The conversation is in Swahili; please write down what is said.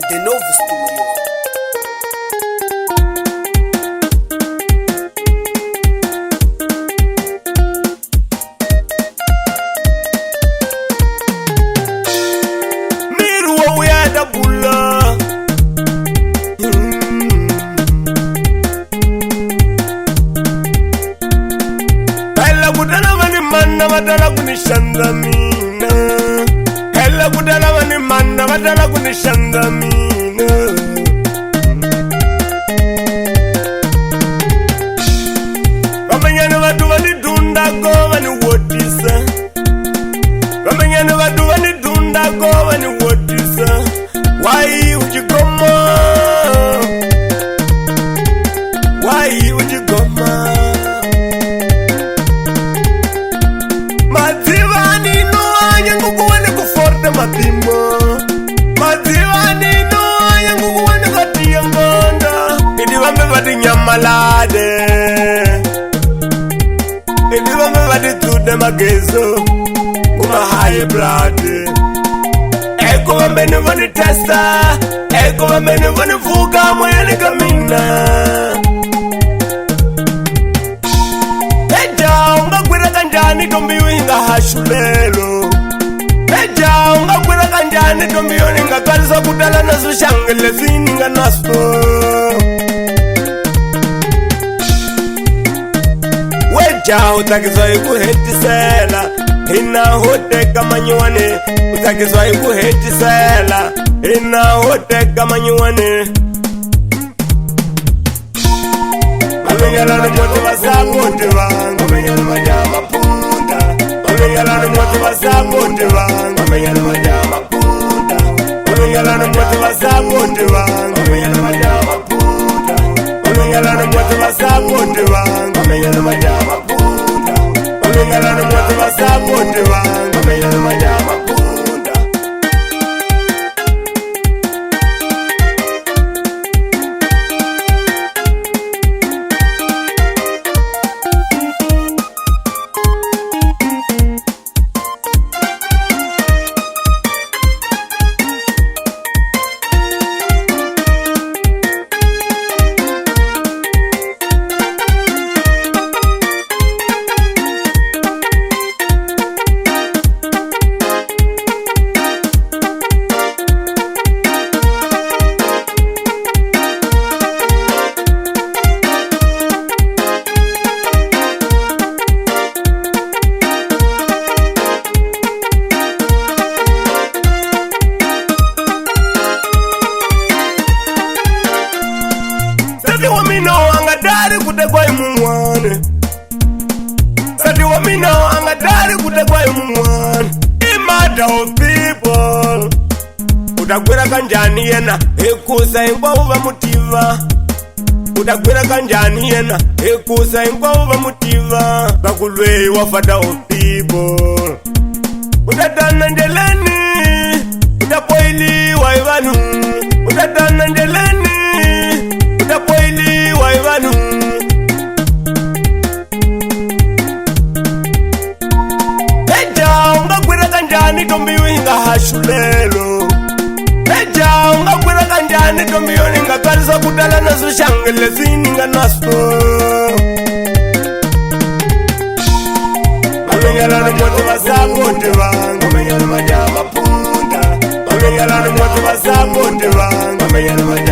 de novo estúdio. Miro o ya da bula. Ella kudala mani manna madala kunishanda mina. Ella kudala mani manna madala kunishanda mina. Ramanyana watu wanidunda go waniwotisa. Ramanyana watu wanidunda go waniwotisa. Why would you come on? Why would you come on? Madivani no ayangu kuwane kuforte mapimo. Madivani no ayangu kuwane katia ngonda. Idi wame vadi nyamalade. Idi wame vadi tude magezo. Kuma high blood. Eko wame ni vani testa. Eko wame ni vani fuga mwene kamina. Unga kwira kanjani tombiyo inga hashulelo. Eja unga kwira kanjani tombiyo inga kalisa kutala nasu shangele zininga naso. Weja utakizwa iku heti sela. Ina hote kama nyuwane. Utakizwa iku heti sela. Ina hote kama nyuwane. Mamenyala na mwote wasapote wangu. Mamenyala majama punda. Mamenyala na mwote wasapote wangu. Mamenyala majama punda. Mamenyala na mwote wasapote wangu. Mamenyala majama punda. Mamenyala na mwote wasapote wangu. Mamenyala majama punda. Mamenyala na mwote wasapote wangu. Mamenyala majama punda. Sati wamino angadari kutekwa imumwane. Sati wamino angadari kutekwa imumwane. Imada of people. Utakwira kanjani yena ekusa inkwa uva mutiva. Utakwira kanjani yena ekusa inkwa uva mutiva. Bakulwe wafada of people. Utatana ndeleni. Utapoili waivanu. Utatana ndeleni. Utapoili waivanu. Eja unga kwira kanjani tombiyo inga hashulelo. Eja unga kwira kanjani tombiyo inga kalisa kutala nasu shangele zininga naso. Mamenyala na mwote wasapote wangu. Mamenyala majama punda. Mamenyala na mwote wasapote wangu. Mamenyala majama